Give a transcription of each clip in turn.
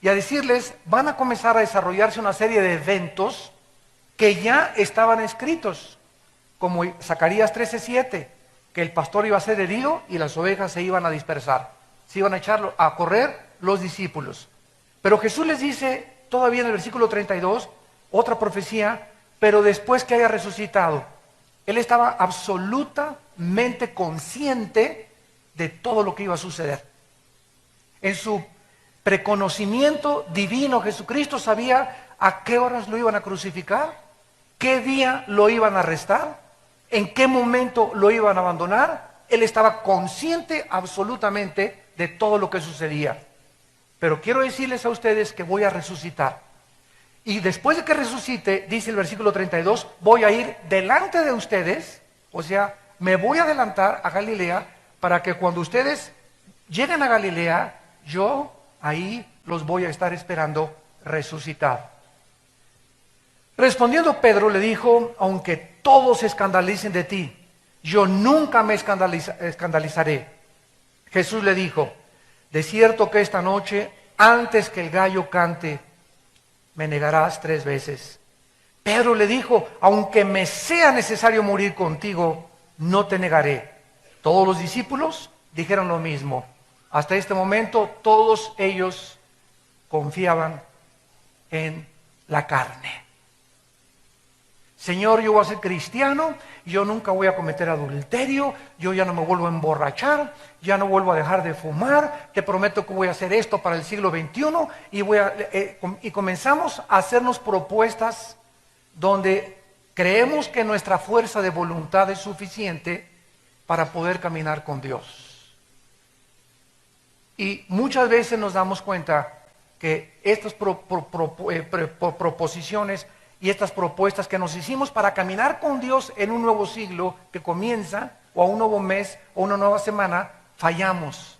y a decirles, van a comenzar a desarrollarse una serie de eventos que ya estaban escritos, como Zacarías 13:7, que el pastor iba a ser herido y las ovejas se iban a dispersar, se iban a echar a correr los discípulos. Pero Jesús les dice, todavía en el versículo 32, otra profecía, pero después que haya resucitado. Él estaba absolutamente consciente de todo lo que iba a suceder. En su preconocimiento divino, Jesucristo sabía a qué horas lo iban a crucificar, qué día lo iban a arrestar, en qué momento lo iban a abandonar. Él estaba consciente absolutamente de todo lo que sucedía. Pero quiero decirles a ustedes que voy a resucitar. Y después de que resucite, dice el versículo 32, voy a ir delante de ustedes, o sea, me voy a adelantar a Galilea, para que cuando ustedes lleguen a Galilea, yo ahí los voy a estar esperando resucitado. Respondiendo Pedro le dijo, aunque todos se escandalicen de ti, yo nunca me escandalizaré. Jesús le dijo, de cierto que esta noche, antes que el gallo cante, me negarás 3 veces. Pedro le dijo, aunque me sea necesario morir contigo, no te negaré. Todos los discípulos dijeron lo mismo. Hasta este momento todos ellos confiaban en la carne. Señor, yo voy a ser cristiano, yo nunca voy a cometer adulterio, yo ya no me vuelvo a emborrachar, ya no vuelvo a dejar de fumar, te prometo que voy a hacer esto para el siglo XXI y comenzamos a hacernos propuestas donde creemos que nuestra fuerza de voluntad es suficiente para poder caminar con Dios. Y muchas veces nos damos cuenta que estas proposiciones y estas propuestas que nos hicimos para caminar con Dios en un nuevo siglo que comienza, o a un nuevo mes, o una nueva semana, fallamos.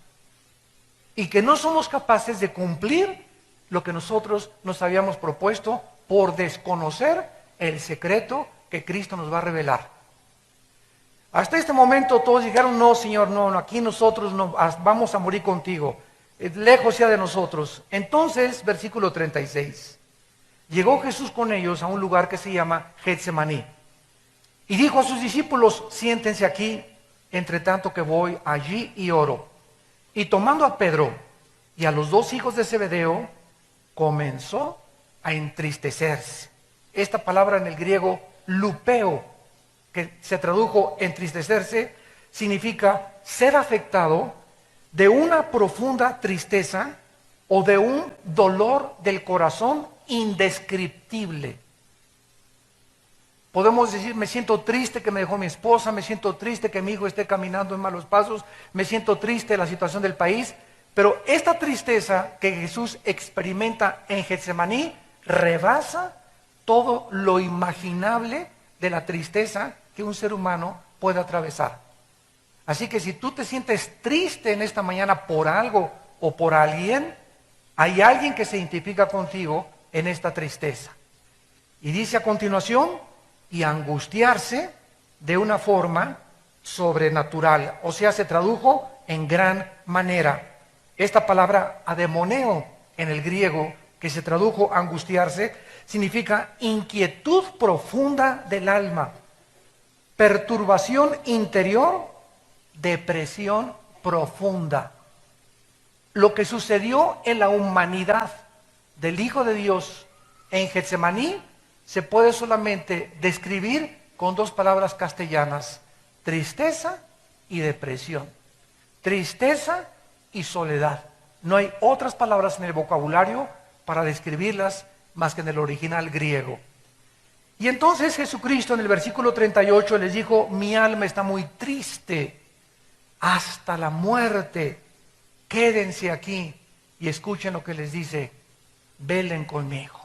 Y que no somos capaces de cumplir lo que nosotros nos habíamos propuesto por desconocer el secreto que Cristo nos va a revelar. Hasta este momento todos dijeron, no Señor, no, aquí nosotros no, vamos a morir contigo, lejos sea de nosotros. Entonces, versículo 36. Llegó Jesús con ellos a un lugar que se llama Getsemaní. Y dijo a sus discípulos, siéntense aquí, entre tanto que voy allí y oro. Y tomando a Pedro y a los 2 hijos de Zebedeo, comenzó a entristecerse. Esta palabra en el griego, lupeo, que se tradujo entristecerse, significa ser afectado de una profunda tristeza o de un dolor del corazón indescriptible. Podemos decir, me siento triste que me dejó mi esposa, me siento triste que mi hijo esté caminando en malos pasos, me siento triste de la situación del país, pero esta tristeza que Jesús experimenta en Getsemaní rebasa todo lo imaginable de la tristeza que un ser humano puede atravesar. Así que si tú te sientes triste en esta mañana por algo o por alguien, hay alguien que se identifica contigo en esta tristeza. Y dice a continuación, y angustiarse de una forma sobrenatural, o sea, se tradujo en gran manera. Esta palabra ademoneo en el griego, que se tradujo angustiarse, significa inquietud profunda del alma, perturbación interior, depresión profunda. Lo que sucedió en la humanidad del Hijo de Dios en Getsemaní se puede solamente describir con 2 palabras castellanas: tristeza y depresión, tristeza y soledad. No hay otras palabras en el vocabulario para describirlas más que en el original griego. Y entonces Jesucristo en el versículo 38 les dijo, mi alma está muy triste hasta la muerte, quédense aquí y escuchen lo que les dice, velen conmigo.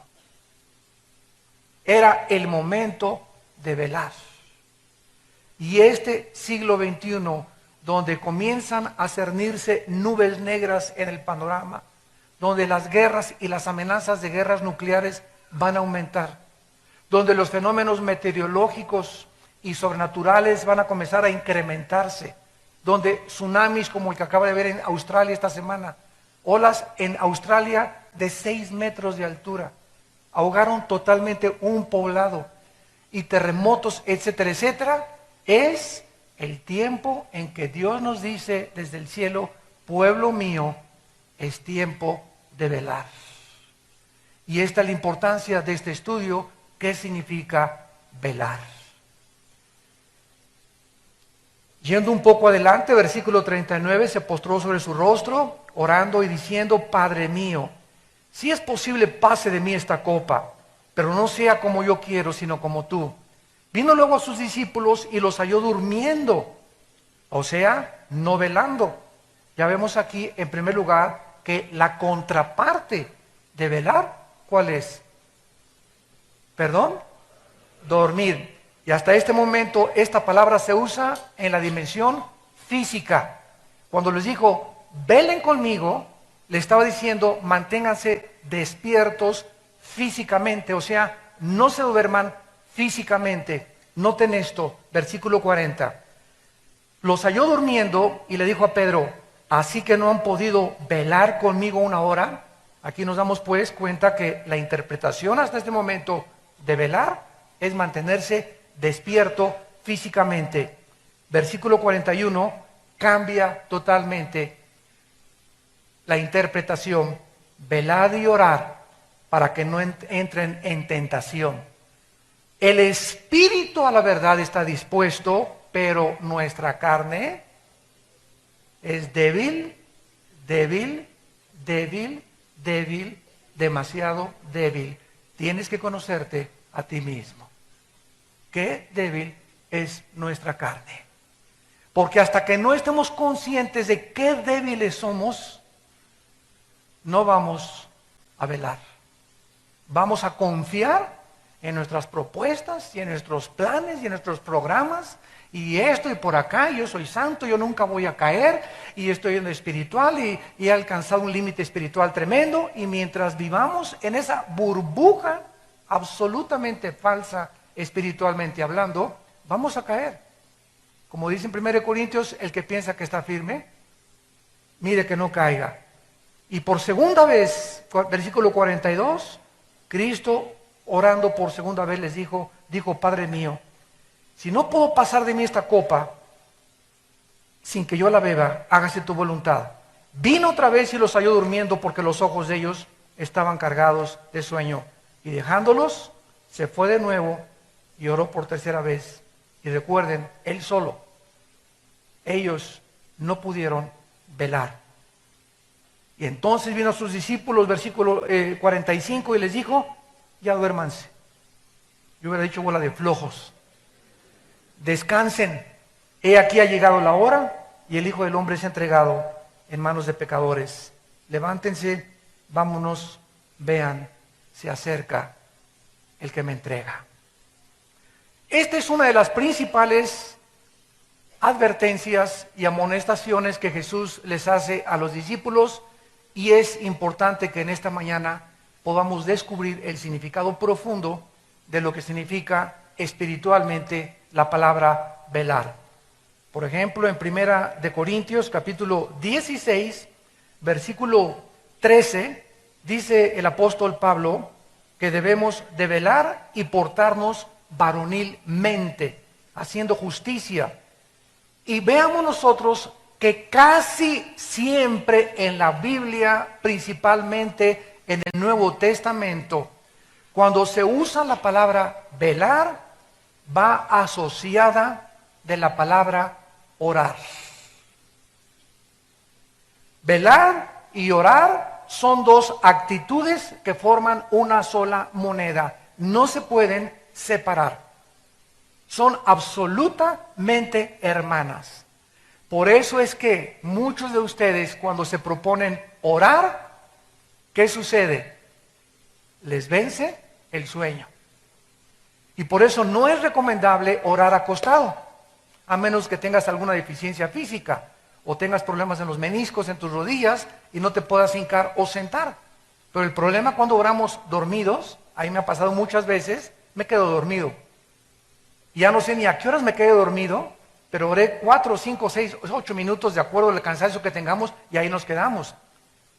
Era el momento de velar. Y este siglo XXI, donde comienzan a cernirse nubes negras en el panorama, donde las guerras y las amenazas de guerras nucleares van a aumentar, donde los fenómenos meteorológicos y sobrenaturales van a comenzar a incrementarse, donde tsunamis como el que acaba de ver en Australia esta semana, olas en Australia de 6 metros de altura. Ahogaron totalmente un poblado. Y terremotos, etcétera, etcétera. Es el tiempo en que Dios nos dice desde el cielo: pueblo mío, es tiempo de velar. Y esta es la importancia de este estudio. ¿Qué significa velar? Yendo un poco adelante, versículo 39, se postró sobre su rostro, orando y diciendo: Padre mío, si es posible, pase de mí esta copa, pero no sea como yo quiero, sino como tú. Vino luego a sus discípulos y los halló durmiendo, o sea, no velando. Ya vemos aquí, en primer lugar, que la contraparte de velar, ¿cuál es? ¿Perdón? Dormir. Y hasta este momento esta palabra se usa en la dimensión física. Cuando les dijo, velen conmigo, le estaba diciendo, manténganse despiertos físicamente, o sea, no se duerman físicamente. Noten esto, versículo 40. Los halló durmiendo y le dijo a Pedro: ¿así que no han podido velar conmigo una hora? Aquí nos damos pues cuenta que la interpretación hasta este momento de velar es mantenerse despierto físicamente. Versículo 41 cambia totalmente la interpretación: velad y orar para que no entren en tentación. El espíritu a la verdad está dispuesto, pero nuestra carne es débil, débil, débil, débil, demasiado débil. Tienes que conocerte a ti mismo. Qué débil es nuestra carne. Porque hasta que no estemos conscientes de qué débiles somos, no vamos a velar. Vamos a confiar en nuestras propuestas y en nuestros planes y en nuestros programas, y esto y por acá, yo soy santo, yo nunca voy a caer, y estoy en lo espiritual y he alcanzado un límite espiritual tremendo, y mientras vivamos en esa burbuja absolutamente falsa espiritualmente hablando, vamos a caer. Como dice en 1 Corintios, el que piensa que está firme, mire que no caiga. Y por segunda vez, versículo 42, Cristo, orando por segunda vez, les dijo, Padre mío, si no puedo pasar de mí esta copa sin que yo la beba, hágase tu voluntad. Vino otra vez y los halló durmiendo, porque los ojos de ellos estaban cargados de sueño. Y dejándolos, se fue de nuevo y oró por tercera vez. Y recuerden, él solo. Ellos no pudieron velar. Y entonces vino a sus discípulos, versículo 45, y les dijo: ya duérmanse. Yo hubiera dicho bola de flojos. Descansen. He aquí ha llegado la hora y el Hijo del Hombre es entregado en manos de pecadores. Levántense, vámonos, vean, se acerca el que me entrega. Esta es una de las principales advertencias y amonestaciones que Jesús les hace a los discípulos, y es importante que en esta mañana podamos descubrir el significado profundo de lo que significa espiritualmente la palabra velar. Por ejemplo, en 1 Corintios capítulo 16, versículo 13, dice el apóstol Pablo que debemos de velar y portarnos varonilmente, haciendo justicia. Y veamos nosotros que casi siempre en la Biblia, principalmente en el Nuevo Testamento, cuando se usa la palabra velar, va asociada de la palabra orar. Velar y orar son dos actitudes que forman una sola moneda. No se pueden separar. Son absolutamente hermanas. Por eso es que muchos de ustedes, cuando se proponen orar, ¿qué sucede? Les vence el sueño. Y por eso no es recomendable orar acostado, a menos que tengas alguna deficiencia física o tengas problemas en los meniscos, en tus rodillas, y no te puedas hincar o sentar. Pero el problema cuando oramos dormidos, ahí me ha pasado muchas veces, me quedo dormido. Y ya no sé ni a qué horas me quedé dormido, pero oré 4, 5, 6, 8 minutos de acuerdo al cansancio que tengamos, y ahí nos quedamos.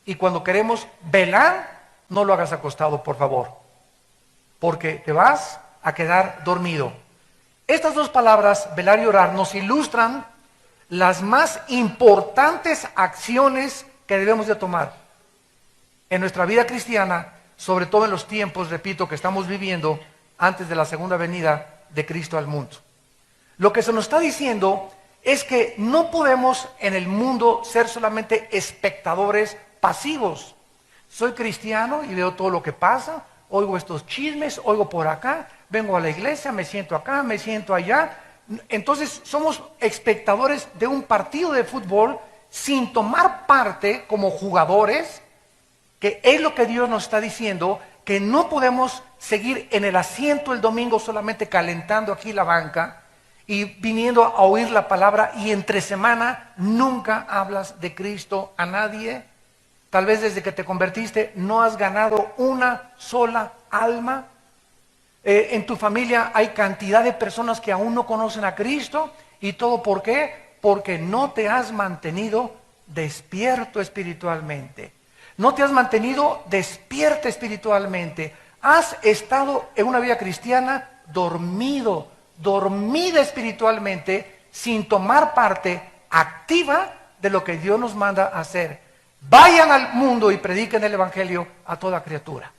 Y cuando queremos velar, no lo hagas acostado, por favor, porque te vas a quedar dormido. Estas dos palabras, velar y orar, nos ilustran las más importantes acciones que debemos de tomar en nuestra vida cristiana, sobre todo en los tiempos, repito, que estamos viviendo antes de la segunda venida de Cristo al mundo. Lo que se nos está diciendo es que no podemos en el mundo ser solamente espectadores pasivos. Soy cristiano y veo todo lo que pasa, oigo estos chismes, oigo por acá, vengo a la iglesia, me siento acá, me siento allá. Entonces somos espectadores de un partido de fútbol sin tomar parte como jugadores, que es lo que Dios nos está diciendo, que no podemos seguir en el asiento el domingo solamente calentando aquí la banca y viniendo a oír la palabra, y entre semana nunca hablas de Cristo a nadie. Tal vez desde que te convertiste no has ganado una sola alma. En tu familia hay cantidad de personas que aún no conocen a Cristo. ¿Y todo por qué? Porque no te has mantenido despierto espiritualmente. No te has mantenido despierta espiritualmente. Has estado en una vida cristiana dormida espiritualmente, sin tomar parte activa de lo que Dios nos manda a hacer. Vayan al mundo y prediquen el evangelio a toda criatura.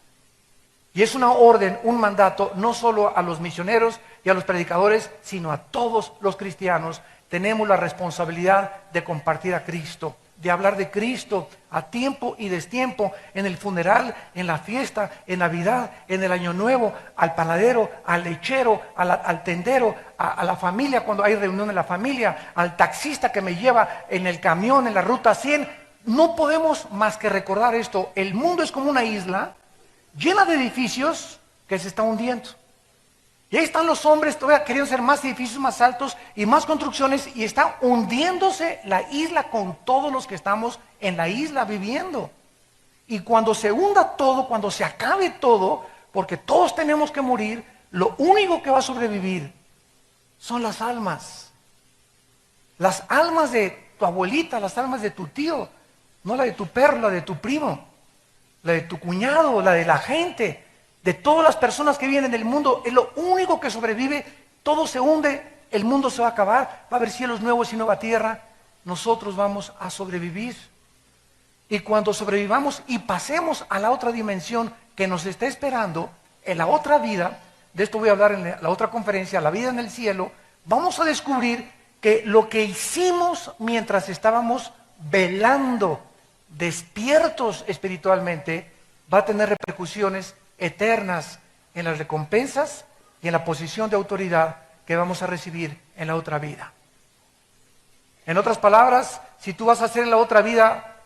Y es una orden, un mandato, no solo a los misioneros y a los predicadores, sino a todos los cristianos. Tenemos la responsabilidad de compartir a Cristo, de hablar de Cristo a tiempo y destiempo, en el funeral, en la fiesta, en Navidad, en el Año Nuevo, al panadero, al lechero, al tendero, a la familia cuando hay reunión en la familia, al taxista que me lleva en el camión en la ruta 100. No podemos más que recordar esto. El mundo es como una isla llena de edificios que se está hundiendo. Y ahí están los hombres todavía queriendo hacer más edificios más altos y más construcciones, y está hundiéndose la isla con todos los que estamos en la isla viviendo. Y cuando se hunda todo, cuando se acabe todo, porque todos tenemos que morir, lo único que va a sobrevivir son las almas. Las almas de tu abuelita, las almas de tu tío, no la de tu perro, la de tu primo, la de tu cuñado, la de la gente, de todas las personas que viven en el mundo. Es lo único que sobrevive. Todo se hunde, el mundo se va a acabar, va a haber cielos nuevos y nueva tierra. Nosotros vamos a sobrevivir. Y cuando sobrevivamos y pasemos a la otra dimensión que nos está esperando, en la otra vida, de esto voy a hablar en la otra conferencia, la vida en el cielo, vamos a descubrir que lo que hicimos mientras estábamos velando, despiertos espiritualmente, va a tener repercusiones eternas en las recompensas y en la posición de autoridad que vamos a recibir en la otra vida. En otras palabras, si tú vas a ser en la otra vida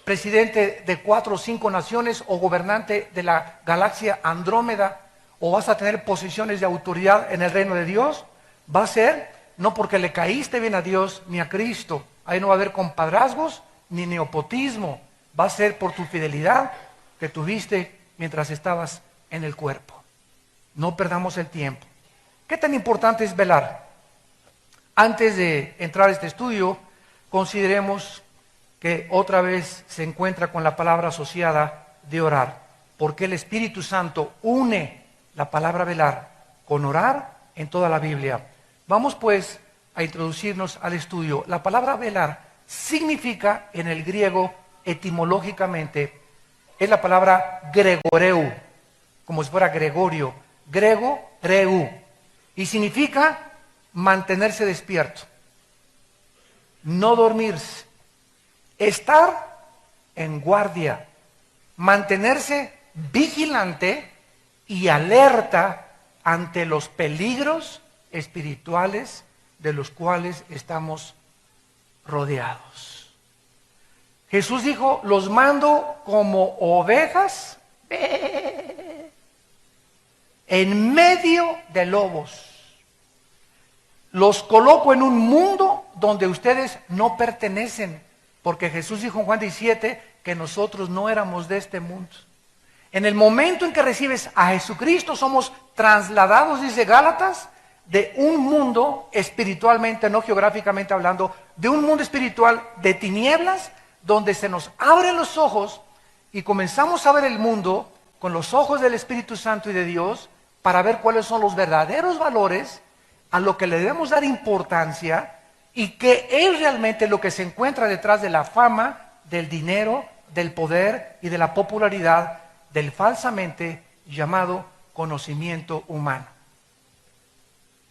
presidente de 4 o 5 naciones o gobernante de la galaxia Andrómeda, o vas a tener posiciones de autoridad en el reino de Dios, va a ser no porque le caíste bien a Dios ni a Cristo. Ahí no va a haber compadrazgos ni nepotismo. Va a ser por tu fidelidad que tuviste mientras estabas en el cuerpo. No perdamos el tiempo. ¿Qué tan importante es velar? Antes de entrar a este estudio, consideremos que otra vez se encuentra con la palabra asociada de orar, porque el Espíritu Santo une la palabra velar con orar en toda la Biblia. Vamos pues a introducirnos al estudio. La palabra velar significa en el griego etimológicamente, es la palabra gregoreu, como si fuera Gregorio, grego, reu, y significa mantenerse despierto, no dormirse, estar en guardia, mantenerse vigilante y alerta ante los peligros espirituales de los cuales estamos rodeados. Jesús dijo: los mando como ovejas en medio de lobos. Los coloco en un mundo donde ustedes no pertenecen, porque Jesús dijo en Juan 17 que nosotros no éramos de este mundo. En el momento en que recibes a Jesucristo, somos trasladados, dice Gálatas, de un mundo espiritualmente, no geográficamente hablando, de un mundo espiritual de tinieblas donde se nos abren los ojos y comenzamos a ver el mundo con los ojos del Espíritu Santo y de Dios para ver cuáles son los verdaderos valores a lo que le debemos dar importancia y qué es realmente lo que se encuentra detrás de la fama, del dinero, del poder y de la popularidad del falsamente llamado conocimiento humano.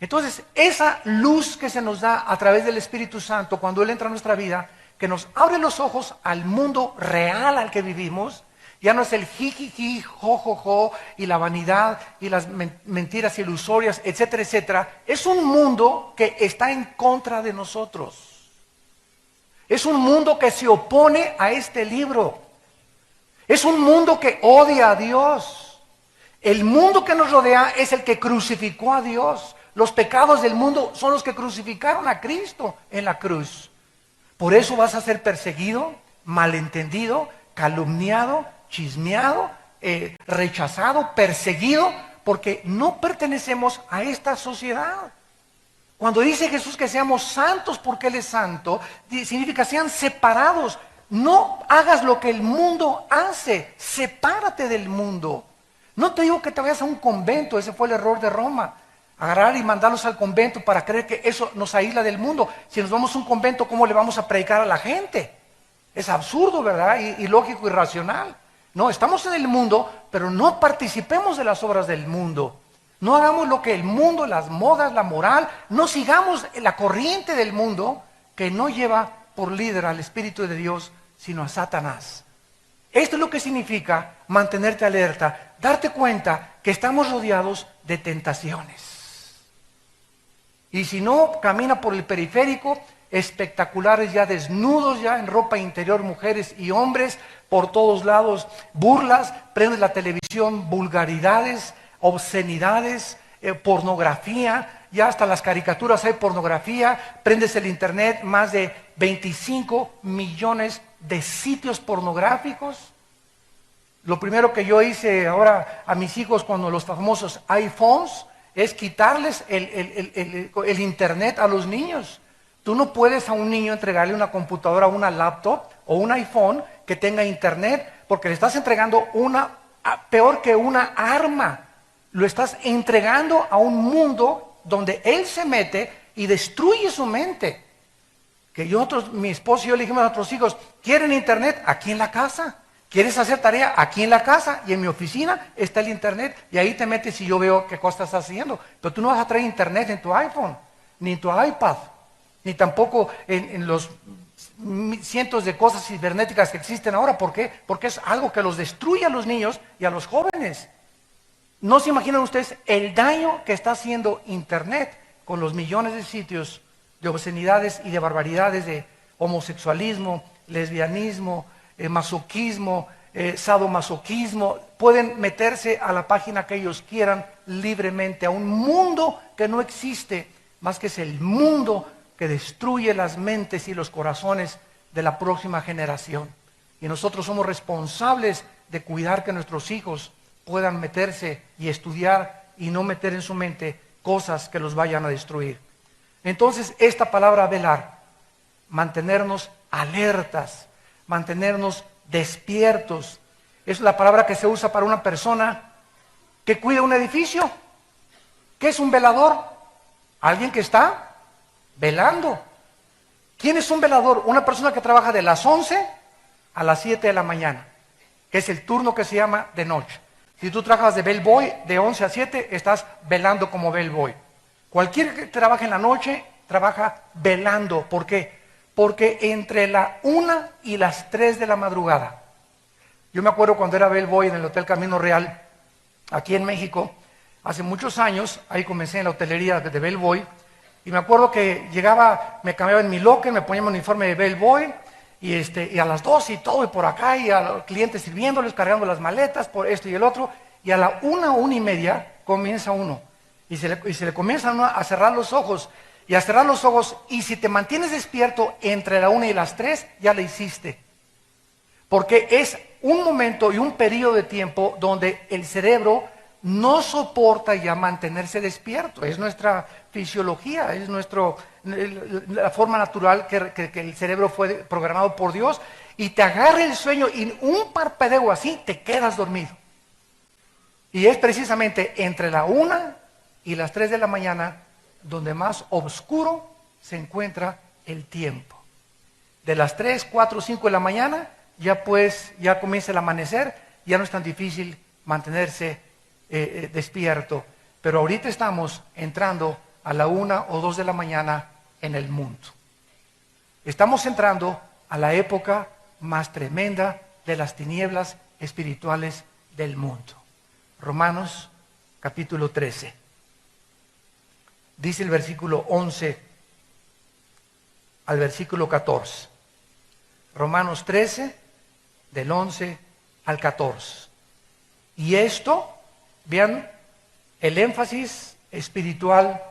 Entonces, esa luz que se nos da a través del Espíritu Santo cuando Él entra a nuestra vida, que nos abre los ojos al mundo real al que vivimos, ya no es el jijiji, jojojo, y la vanidad, y las mentiras ilusorias, etcétera, etcétera. Es un mundo que está en contra de nosotros. Es un mundo que se opone a este libro. Es un mundo que odia a Dios. El mundo que nos rodea es el que crucificó a Dios. Los pecados del mundo son los que crucificaron a Cristo en la cruz. Por eso vas a ser perseguido, malentendido, calumniado, chismeado, rechazado, perseguido, porque no pertenecemos a esta sociedad. Cuando dice Jesús que seamos santos porque Él es santo, significa sean separados. No hagas lo que el mundo hace, sepárate del mundo. No te digo que te vayas a un convento, ese fue el error de Roma. Agarrar y mandarlos al convento para creer que eso nos aísla del mundo. Si nos vamos a un convento, ¿cómo le vamos a predicar a la gente? Es absurdo, ¿verdad? Y lógico y racional. No, estamos en el mundo, pero no participemos de las obras del mundo. No hagamos lo que el mundo, las modas, la moral, no sigamos la corriente del mundo que no lleva por líder al Espíritu de Dios, sino a Satanás. Esto es lo que significa mantenerte alerta, darte cuenta que estamos rodeados de tentaciones. Y si no, camina por el periférico, espectaculares ya desnudos, ya en ropa interior, mujeres y hombres, por todos lados, burlas, prendes la televisión, vulgaridades, obscenidades, pornografía, ya hasta las caricaturas hay pornografía, prendes el internet, más de 25 millones de sitios pornográficos. Lo primero que yo hice ahora a mis hijos con los famosos iPhones es quitarles el internet a los niños. Tú no puedes a un niño entregarle una computadora, una laptop o un iPhone que tenga internet, porque le estás entregando peor que una arma. Lo estás entregando a un mundo donde él se mete y destruye su mente. Que mi esposo y yo le dijimos a nuestros hijos, ¿quieren internet? Aquí en la casa. ¿Quieres hacer tarea? Aquí en la casa y en mi oficina está el internet y ahí te metes y yo veo qué cosas estás haciendo. Pero tú no vas a traer internet en tu iPhone, ni en tu iPad, ni tampoco en los cientos de cosas cibernéticas que existen ahora. ¿Por qué? Porque es algo que los destruye a los niños y a los jóvenes. No se imaginan ustedes el daño que está haciendo internet con los millones de sitios de obscenidades y de barbaridades, de homosexualismo, lesbianismo, masoquismo, sadomasoquismo. Pueden meterse a la página que ellos quieran libremente, a un mundo que no existe, más que es el mundo que destruye las mentes y los corazones de la próxima generación. Y nosotros somos responsables de cuidar que nuestros hijos puedan meterse y estudiar y no meter en su mente cosas que los vayan a destruir. Entonces, esta palabra velar, mantenernos alertas, mantenernos despiertos, es la palabra que se usa para una persona que cuida un edificio. ¿Qué es un velador? Alguien que está velando. ¿Quién es un velador? Una persona que trabaja de las 11 a las 7 de la mañana, que es el turno que se llama de noche. Si tú trabajas de bellboy de 11 a 7, estás velando como bellboy. Cualquiera que trabaje en la noche, trabaja velando. ¿Por qué? Porque entre la 1 y las 3 de la madrugada, yo me acuerdo cuando era bellboy en el Hotel Camino Real, aquí en México, hace muchos años, ahí comencé en la hotelería de bellboy, y me acuerdo que llegaba, me cambiaba en mi locker, me ponía mi uniforme de bellboy, y a las 12 y todo, y por acá, y a los clientes sirviéndoles, cargando las maletas, por esto y el otro, y a la 1:30 comienza uno, y se le comienzan a cerrar los ojos, y a cerrar los ojos, y si te mantienes despierto entre la 1 y las 3, ya lo hiciste. Porque es un momento y un periodo de tiempo donde el cerebro no soporta ya mantenerse despierto. Es nuestra fisiología, es la forma natural que el cerebro fue programado por Dios. y te agarre el sueño y un parpadeo así te quedas dormido. Y es precisamente entre la 1 y las 3 de la mañana donde más oscuro se encuentra el tiempo. De las 3, 4, 5 de la mañana ya comienza el amanecer, ya no es tan difícil mantenerse despierto. Pero ahorita estamos entrando a la 1 o 2 de la mañana en el mundo. Estamos entrando a la época más tremenda de las tinieblas espirituales del mundo. Romanos capítulo 13. Dice el versículo 11 al versículo 14. Romanos 13, del 11 al 14. Y esto, vean el énfasis espiritual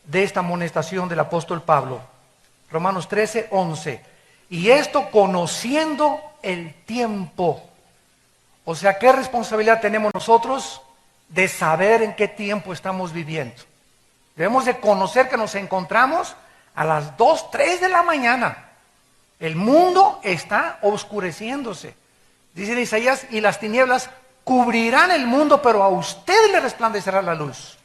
de esta amonestación del apóstol Pablo. Romanos 13, 11. Y esto conociendo el tiempo. O sea, ¿qué responsabilidad tenemos nosotros de saber en qué tiempo estamos viviendo? Debemos de conocer que nos encontramos a las 2, 3 de la mañana. El mundo está oscureciéndose. Dice en Isaías, y las tinieblas cubrirán el mundo, pero a usted le resplandecerá la luz.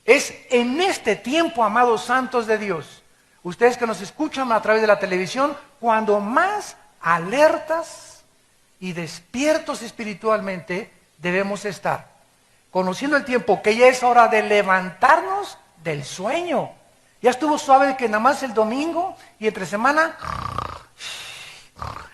Es en este tiempo, amados santos de Dios, ustedes que nos escuchan a través de la televisión, cuando más alertas y despiertos espiritualmente debemos estar. Conociendo el tiempo, que ya es hora de levantarnos del sueño. Ya estuvo suave que nada más el domingo y entre semana,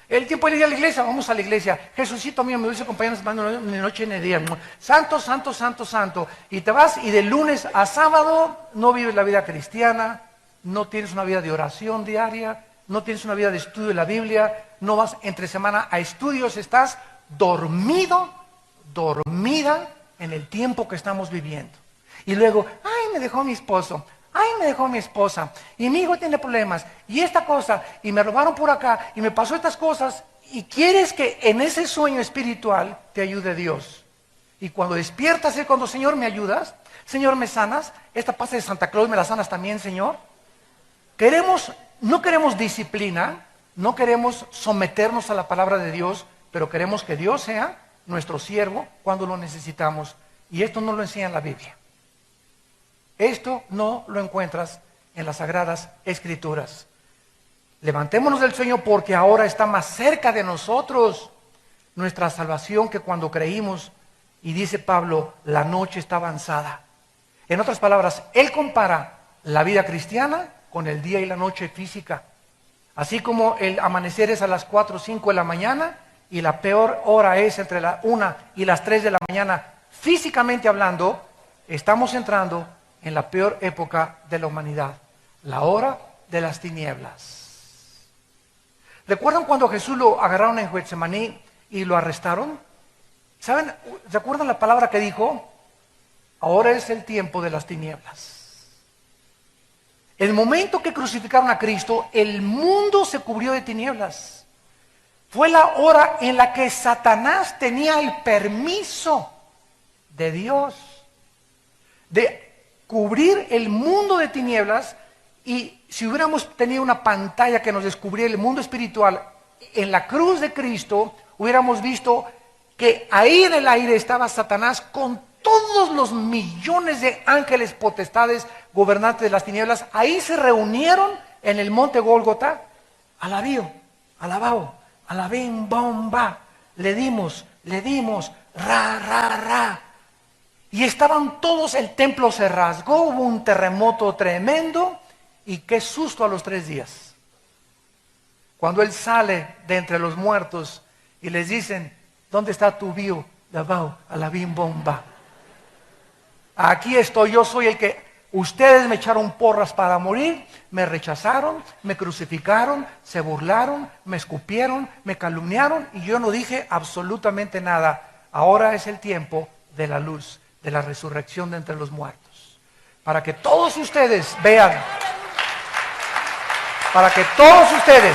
el tiempo de ir a la iglesia, vamos a la iglesia. Jesucito mío, me dice compañeros, ni noche ni día. Santo, santo, santo, santo. Y te vas y de lunes a sábado no vives la vida cristiana, no tienes una vida de oración diaria, no tienes una vida de estudio de la Biblia, no vas entre semana a estudios, estás dormido, dormida en el tiempo que estamos viviendo. Y luego, ay, me dejó mi esposo. Ay, me dejó mi esposa, y mi hijo tiene problemas, y esta cosa, y me robaron por acá, y me pasó estas cosas, y quieres que en ese sueño espiritual te ayude Dios. Y cuando despiertas es cuando, Señor, ¿me ayudas? Señor, ¿me sanas? Esta pasa de Santa Claus, ¿me la sanas también, Señor? No queremos disciplina, no queremos someternos a la palabra de Dios, pero queremos que Dios sea nuestro siervo cuando lo necesitamos. Y esto no lo enseña en la Biblia. Esto no lo encuentras en las Sagradas Escrituras. Levantémonos del sueño porque ahora está más cerca de nosotros nuestra salvación que cuando creímos. Y dice Pablo, la noche está avanzada. En otras palabras, él compara la vida cristiana con el día y la noche física. Así como el amanecer es a las 4 o 5 de la mañana y la peor hora es entre la 1 y las 3 de la mañana, físicamente hablando, estamos entrando en la peor época de la humanidad, la hora de las tinieblas. ¿Recuerdan cuando Jesús lo agarraron en Getsemaní y lo arrestaron? ¿Saben? ¿Recuerdan la palabra que dijo? Ahora es el tiempo de las tinieblas. El momento que crucificaron a Cristo, el mundo se cubrió de tinieblas. Fue la hora en la que Satanás tenía el permiso de Dios de cubrir el mundo de tinieblas. Y si hubiéramos tenido una pantalla que nos descubriera el mundo espiritual, en la cruz de Cristo hubiéramos visto que ahí en el aire estaba Satanás con todos los millones de ángeles potestades gobernantes de las tinieblas. Ahí se reunieron en el monte Gólgota. Alabío, alabao, alabim, bomba. Le dimos, ra, ra, ra. Y estaban todos, el templo se rasgó, hubo un terremoto tremendo, y qué susto a los 3 días. Cuando él sale de entre los muertos y les dicen, ¿dónde está tu bio? Lavao, alabim, bomba. Aquí estoy, yo soy el que, ustedes me echaron porras para morir, me rechazaron, me crucificaron, se burlaron, me escupieron, me calumniaron, y yo no dije absolutamente nada. Ahora es el tiempo de la luz, de la resurrección de entre los muertos, para que todos ustedes vean, para que todos ustedes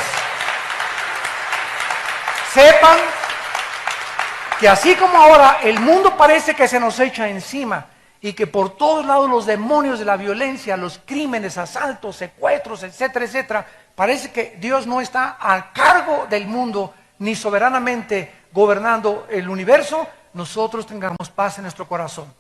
sepan que así como ahora el mundo parece que se nos echa encima y que por todos lados los demonios de la violencia, los crímenes, asaltos, secuestros, etcétera, etcétera, parece que Dios no está a cargo del mundo, ni soberanamente gobernando el universo, nosotros tengamos paz en nuestro corazón.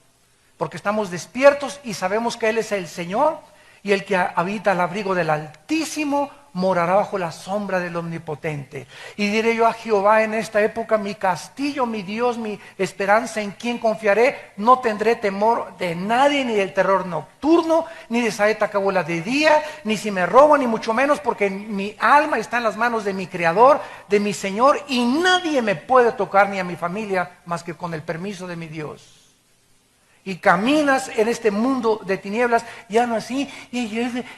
Porque estamos despiertos y sabemos que Él es el Señor, y el que habita al abrigo del Altísimo morará bajo la sombra del Omnipotente. Y diré yo a Jehová en esta época, mi castillo, mi Dios, mi esperanza, en quien confiaré. No tendré temor de nadie, ni del terror nocturno, ni de saeta que vuela de día, ni si me roban, ni mucho menos, porque mi alma está en las manos de mi Creador, de mi Señor, y nadie me puede tocar, ni a mi familia, más que con el permiso de mi Dios. Y caminas en este mundo de tinieblas, ya no así, y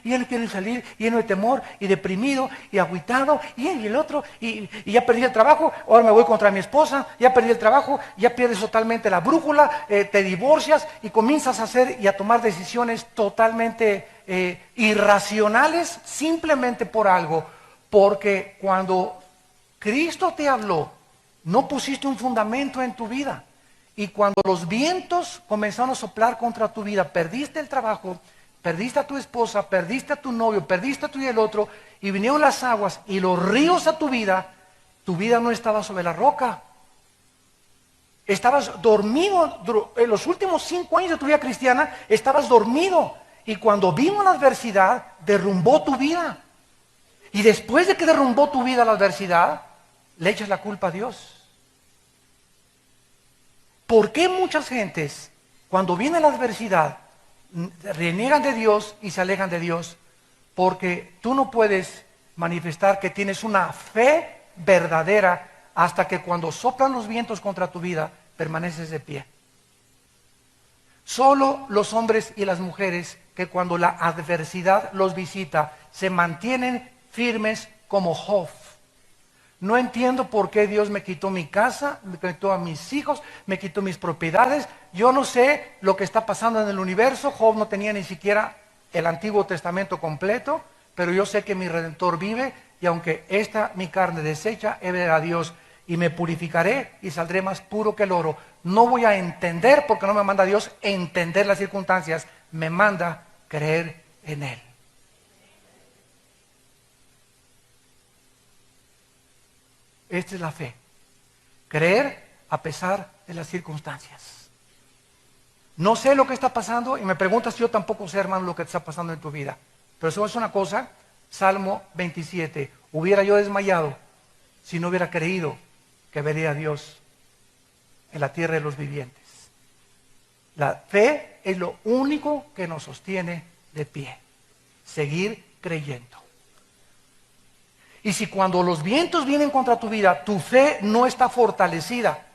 ya no quiero salir, lleno de temor, y deprimido, y agüitado, y el otro, y ya perdí el trabajo, ahora me voy contra mi esposa, ya perdí el trabajo, ya pierdes totalmente la brújula, te divorcias, y comienzas a hacer y a tomar decisiones totalmente irracionales, simplemente por algo, porque cuando Cristo te habló, no pusiste un fundamento en tu vida. Y cuando los vientos comenzaron a soplar contra tu vida, perdiste el trabajo, perdiste a tu esposa, perdiste a tu novio, perdiste a tú y el otro, y vinieron las aguas y los ríos a tu vida no estaba sobre la roca. Estabas dormido, en los últimos 5 años de tu vida cristiana, estabas dormido. Y cuando vino la adversidad, derrumbó tu vida. Y después de que derrumbó tu vida la adversidad, le echas la culpa a Dios. ¿Por qué muchas gentes, cuando viene la adversidad, reniegan de Dios y se alejan de Dios? Porque tú no puedes manifestar que tienes una fe verdadera hasta que cuando soplan los vientos contra tu vida, permaneces de pie. Solo los hombres y las mujeres que cuando la adversidad los visita, se mantienen firmes como Job. No entiendo por qué Dios me quitó mi casa, me quitó a mis hijos, me quitó mis propiedades. Yo no sé lo que está pasando en el universo. Job no tenía ni siquiera el Antiguo Testamento completo, pero yo sé que mi Redentor vive, y aunque esta mi carne deshecha, he de ver a Dios y me purificaré y saldré más puro que el oro. No voy a entender, porque no me manda Dios entender las circunstancias, me manda creer en Él. Esta es la fe. Creer a pesar de las circunstancias. No sé lo que está pasando y me preguntas, yo tampoco sé, hermano, lo que está pasando en tu vida. Pero eso es una cosa, Salmo 27. Hubiera yo desmayado si no hubiera creído que vería a Dios en la tierra de los vivientes. La fe es lo único que nos sostiene de pie. Seguir creyendo. Y si cuando los vientos vienen contra tu vida, tu fe no está fortalecida,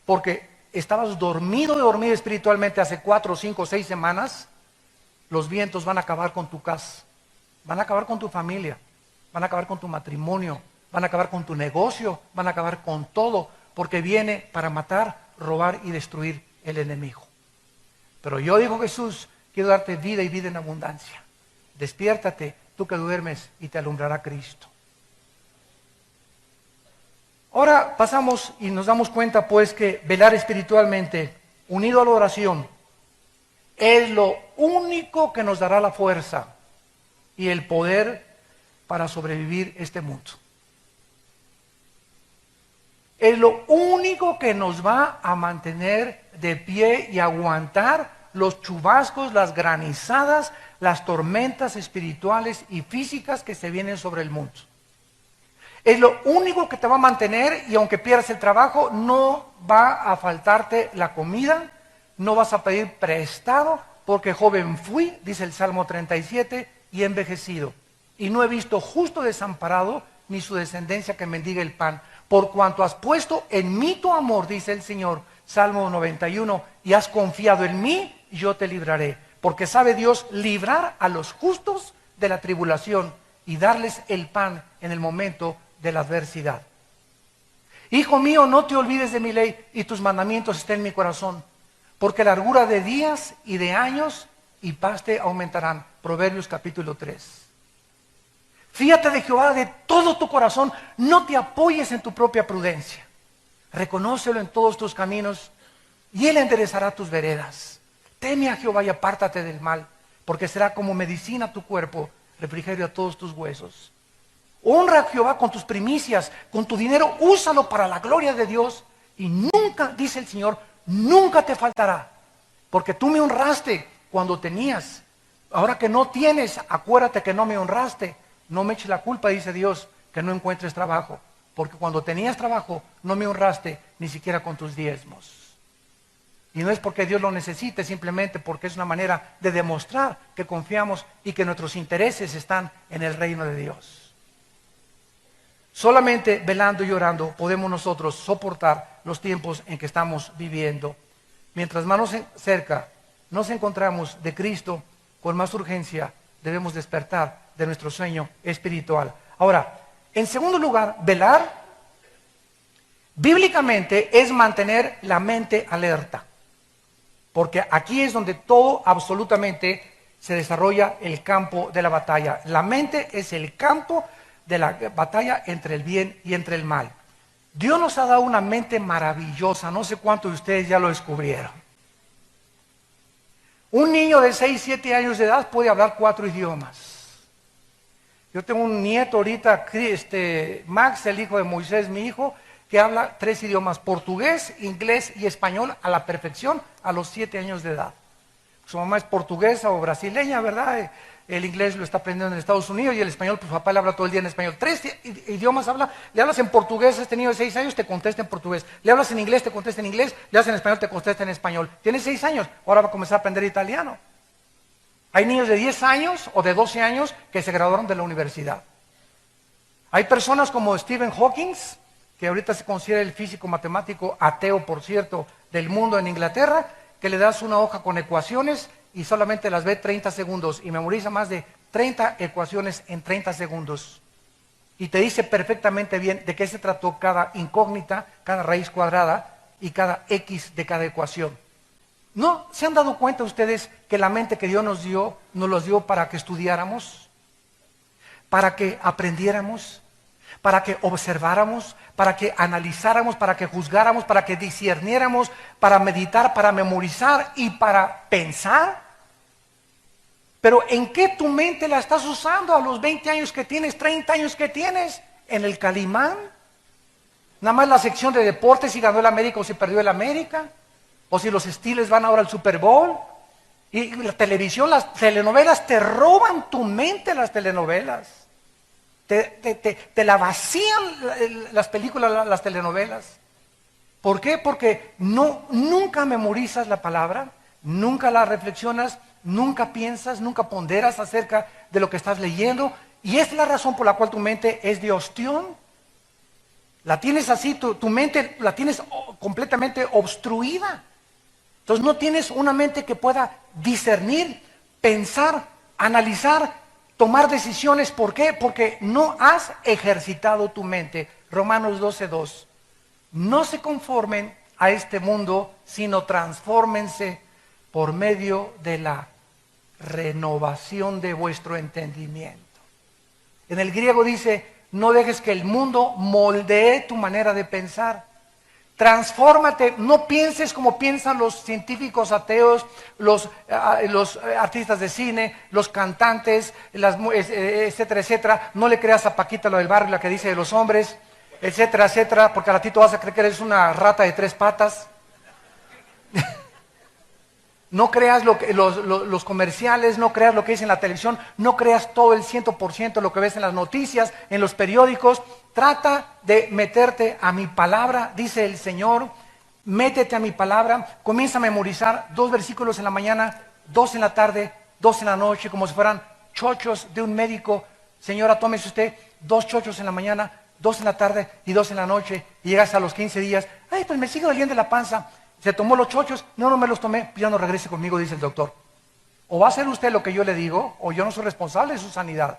porque estabas dormido espiritualmente hace 4, 5, 6 semanas, los vientos van a acabar con tu casa, van a acabar con tu familia, van a acabar con tu matrimonio, van a acabar con tu negocio, van a acabar con todo, porque viene para matar, robar y destruir el enemigo. Pero yo, dijo Jesús, quiero darte vida y vida en abundancia. Despiértate, tú que duermes, y te alumbrará Cristo. Ahora pasamos y nos damos cuenta pues que velar espiritualmente, unido a la oración, es lo único que nos dará la fuerza y el poder para sobrevivir este mundo. Es lo único que nos va a mantener de pie y aguantar los chubascos, las granizadas, las tormentas espirituales y físicas que se vienen sobre el mundo. Es lo único que te va a mantener, y aunque pierdas el trabajo, no va a faltarte la comida, no vas a pedir prestado, porque joven fui, dice el Salmo 37, y he envejecido. Y no he visto justo desamparado, ni su descendencia que mendigue el pan. Por cuanto has puesto en mí tu amor, dice el Señor, Salmo 91, y has confiado en mí, yo te libraré. Porque sabe Dios librar a los justos de la tribulación y darles el pan en el momento de la adversidad. Hijo mío, no te olvides de mi ley, y tus mandamientos estén en mi corazón, porque largura de días y de años y paz te aumentarán. Proverbios capítulo 3. Fíjate de Jehová de todo tu corazón, no te apoyes en tu propia prudencia. Reconócelo en todos tus caminos y Él enderezará tus veredas. Teme a Jehová y apártate del mal, porque será como medicina a tu cuerpo, refrigerio a todos tus huesos. Honra a Jehová con tus primicias, con tu dinero, úsalo para la gloria de Dios. Y nunca, dice el Señor, nunca te faltará. Porque tú me honraste cuando tenías. Ahora que no tienes, acuérdate que no me honraste. No me eches la culpa, dice Dios, que no encuentres trabajo. Porque cuando tenías trabajo, no me honraste ni siquiera con tus diezmos. Y no es porque Dios lo necesite, simplemente porque es una manera de demostrar que confiamos y que nuestros intereses están en el reino de Dios. Solamente velando y orando podemos nosotros soportar los tiempos en que estamos viviendo. Mientras más cerca nos encontramos de Cristo, con más urgencia debemos despertar de nuestro sueño espiritual. Ahora, en segundo lugar, velar bíblicamente es mantener la mente alerta. Porque aquí es donde todo absolutamente se desarrolla el campo de la batalla. La mente es el campo de la batalla entre el bien y entre el mal. Dios nos ha dado una mente maravillosa, no sé cuántos de ustedes ya lo descubrieron. Un niño de 6, 7 años de edad puede hablar 4 idiomas. Yo tengo un nieto ahorita, Max, el hijo de Moisés, mi hijo, que habla 3 idiomas, portugués, inglés y español a la perfección a los 7 años de edad. Su mamá es portuguesa o brasileña, ¿verdad? El inglés lo está aprendiendo en Estados Unidos y el español, pues papá le habla todo el día en español. 3 idiomas habla, le hablas en portugués, este niño de 6 años, te contesta en portugués. Le hablas en inglés, te contesta en inglés. Le hablas en español, te contesta en español. Tiene 6 años, ahora va a comenzar a aprender italiano. Hay niños de 10 años o de 12 años que se graduaron de la universidad. Hay personas como Stephen Hawking, que ahorita se considera el físico matemático ateo, por cierto, del mundo en Inglaterra, que le das una hoja con ecuaciones y solamente las ve 30 segundos y memoriza más de 30 ecuaciones en 30 segundos. Y te dice perfectamente bien de qué se trató cada incógnita, cada raíz cuadrada y cada x de cada ecuación. ¿No se han dado cuenta ustedes que la mente que Dios nos los dio para que estudiáramos, para que aprendiéramos, para que observáramos, para que analizáramos, para que juzgáramos, para que discerniéramos, para meditar, para memorizar y para pensar? Pero ¿en qué tu mente la estás usando a los 20 años que tienes, 30 años que tienes? ¿En el Calimán? Nada más la sección de deportes, si ganó el América o si perdió el América, o si los Steelers van ahora al Super Bowl. Y la televisión, las telenovelas, te roban tu mente las telenovelas. Te la vacían las películas, las telenovelas. ¿Por qué? Porque nunca memorizas la palabra, nunca la reflexionas, nunca piensas, nunca ponderas acerca de lo que estás leyendo. Y es la razón por la cual tu mente es de ostión. La tienes así, tu mente la tienes completamente obstruida. Entonces no tienes una mente que pueda discernir, pensar, analizar, tomar decisiones. ¿Por qué? Porque no has ejercitado tu mente. Romanos 12:2. No se conformen a este mundo, sino transfórmense por medio de la renovación de vuestro entendimiento. En el griego dice, no dejes que el mundo moldee tu manera de pensar. Transfórmate, no pienses como piensan los científicos ateos, los artistas de cine, los cantantes, etcétera, etcétera. No le creas a Paquita lo del barrio, la que dice de los hombres, etcétera, etcétera, porque al ratito vas a creer que eres una rata de 3 patas. No creas los comerciales, no creas lo que dice en la televisión, no creas todo el 100% lo que ves en las noticias, en los periódicos. Trata de meterte a mi palabra, dice el Señor. Métete a mi palabra, comienza a memorizar 2 versículos en la mañana, 2 en la tarde, 2 en la noche, como si fueran chochos de un médico. Señora, tómese usted 2 chochos en la mañana, 2 en la tarde y 2 en la noche. Y llegas a los 15 días, ay, pues me sigue doliendo la panza. ¿Se tomó los chochos? No me los tomé, ya no regrese conmigo, dice el doctor. O va a hacer usted lo que yo le digo, o yo no soy responsable de su sanidad.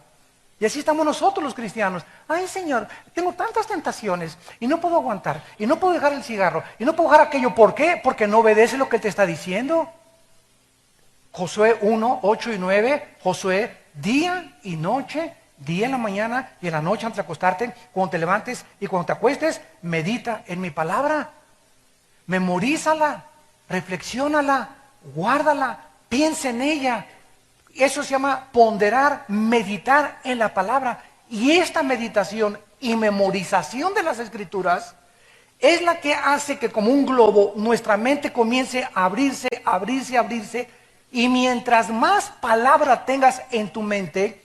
Y así estamos nosotros los cristianos. Ay, Señor, tengo tantas tentaciones y no puedo aguantar, y no puedo dejar el cigarro, y no puedo dejar aquello. ¿Por qué? Porque no obedece lo que Él te está diciendo. Josué 1, 8 y 9, Josué, día y noche, día en la mañana y en la noche antes de acostarte, cuando te levantes y cuando te acuestes, medita en mi palabra. Memorízala, reflexiónala, guárdala, piensa en ella. Eso se llama ponderar, meditar en la palabra. Y esta meditación y memorización de las Escrituras es la que hace que como un globo nuestra mente comience a abrirse, abrirse, abrirse. Y mientras más palabra tengas en tu mente,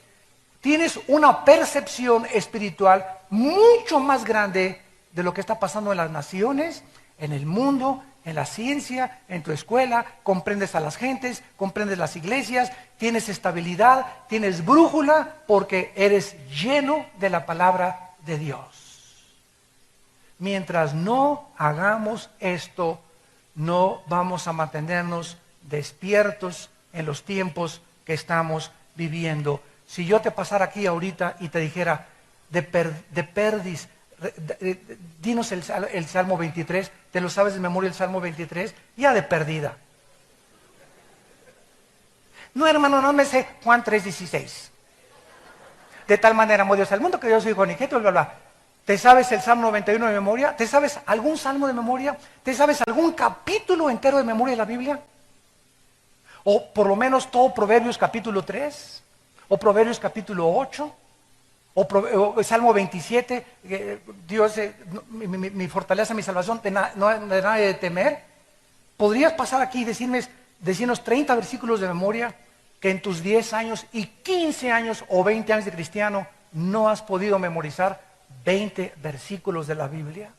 tienes una percepción espiritual mucho más grande de lo que está pasando en las naciones, en el mundo, en la ciencia, en tu escuela. Comprendes a las gentes, comprendes las iglesias, tienes estabilidad, tienes brújula, porque eres lleno de la palabra de Dios. Mientras no hagamos esto, no vamos a mantenernos despiertos en los tiempos que estamos viviendo. Si yo te pasara aquí ahorita y te dijera, de perdis, dinos el Salmo 23, ¿te lo sabes de memoria el Salmo 23? Ya de perdida. No, hermano, no me sé Juan 3:16. De tal manera amó Dios al mundo que Dios su Hijo unigénito, bla, bla. ¿Te sabes el Salmo 91 de memoria? ¿Te sabes algún salmo de memoria? ¿Te sabes algún capítulo entero de memoria de la Biblia? O por lo menos todo Proverbios capítulo 3, o Proverbios capítulo 8, o Salmo 27, Dios, mi fortaleza, mi salvación, de nadie de temer. ¿Podrías pasar aquí y decirnos 30 versículos de memoria que en tus 10 años y 15 años o 20 años de cristiano no has podido memorizar 20 versículos de la Biblia?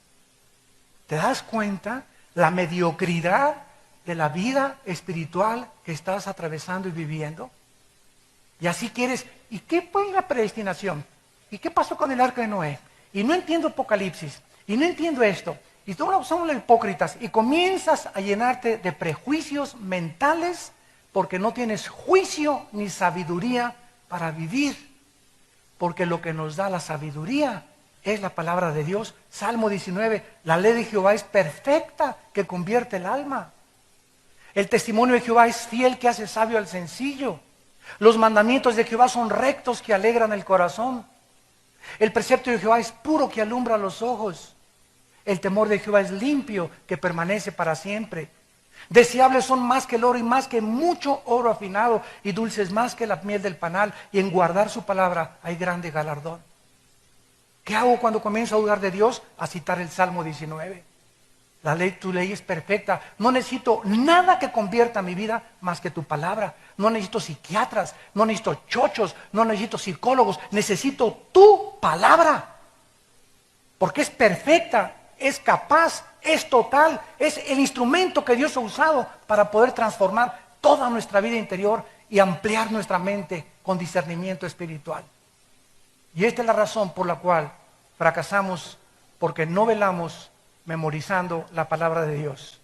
¿Te das cuenta la mediocridad de la vida espiritual que estás atravesando y viviendo? Y así quieres, ¿y qué fue la predestinación? ¿Y qué pasó con el arca de Noé? Y no entiendo Apocalipsis, y no entiendo esto. Y todos somos hipócritas, y comienzas a llenarte de prejuicios mentales porque no tienes juicio ni sabiduría para vivir. Porque lo que nos da la sabiduría es la palabra de Dios. Salmo 19, la ley de Jehová es perfecta, que convierte el alma. El testimonio de Jehová es fiel, que hace sabio al sencillo. Los mandamientos de Jehová son rectos, que alegran el corazón. El precepto de Jehová es puro, que alumbra los ojos. El temor de Jehová es limpio, que permanece para siempre. Deseables son más que el oro y más que mucho oro afinado, y dulces más que la miel del panal, y en guardar su palabra hay grande galardón. ¿Qué hago cuando comienzo a dudar de Dios? A citar el Salmo 19. Tu ley es perfecta. No necesito nada que convierta mi vida más que tu palabra. No necesito psiquiatras, no necesito chochos, no necesito psicólogos. Necesito tu palabra. Porque es perfecta, es capaz, es total, es el instrumento que Dios ha usado para poder transformar toda nuestra vida interior y ampliar nuestra mente con discernimiento espiritual. Y esta es la razón por la cual fracasamos, porque no velamos memorizando la palabra de Dios.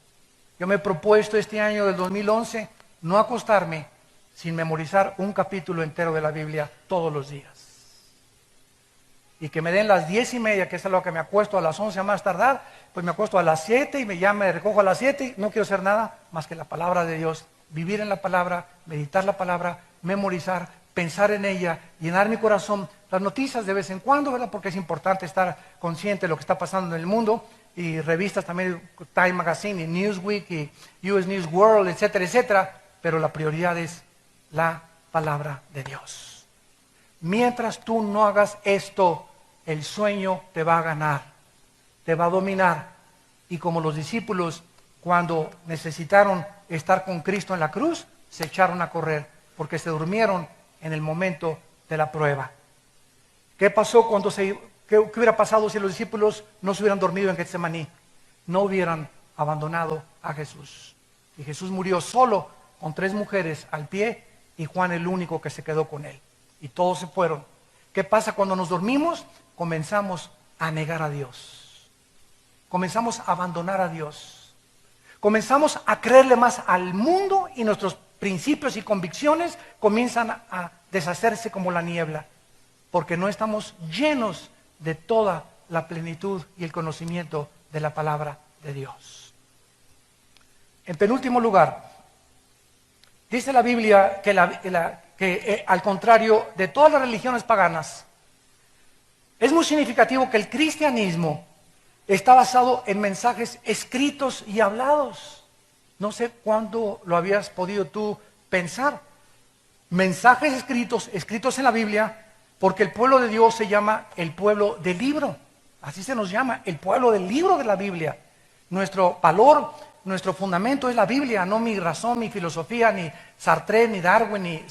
Yo me he propuesto este año del 2011 no acostarme sin memorizar un capítulo entero de la Biblia todos los días. Y que me den las 10:30, que es a lo que me acuesto, a las 11 a más tardar, pues me acuesto a las 7 y me recojo a las 7, no quiero hacer nada más que la palabra de Dios, vivir en la palabra, meditar la palabra, memorizar, pensar en ella, llenar mi corazón, las noticias de vez en cuando, ¿verdad? Porque es importante estar consciente de lo que está pasando en el mundo, y revistas también, Time Magazine, y Newsweek, y US News World, etcétera, etcétera, pero la prioridad es la palabra de Dios. Mientras tú no hagas esto, el sueño te va a ganar, te va a dominar. Y como los discípulos, cuando necesitaron estar con Cristo en la cruz, se echaron a correr, porque se durmieron en el momento de la prueba. ¿Qué pasó qué hubiera pasado si los discípulos no se hubieran dormido en Getsemaní? No hubieran abandonado a Jesús. Y Jesús murió solo con 3 mujeres al pie, y Juan el único que se quedó con él. Y todos se fueron. ¿Qué pasa cuando nos dormimos? Comenzamos a negar a Dios. Comenzamos a abandonar a Dios. Comenzamos a creerle más al mundo, y nuestros principios y convicciones comienzan a deshacerse como la niebla, porque no estamos llenos de toda la plenitud y el conocimiento de la palabra de Dios. En penúltimo lugar, dice la Biblia que al contrario de todas las religiones paganas, es muy significativo que el cristianismo está basado en mensajes escritos y hablados. No sé cuándo lo habías podido tú pensar. Mensajes escritos en la Biblia, Porque el pueblo de Dios se llama el pueblo del libro. Así se nos llama, el pueblo del libro de la Biblia. Nuestro valor, nuestro fundamento es la Biblia, no mi razón, mi filosofía, ni Sartre, ni Darwin, ni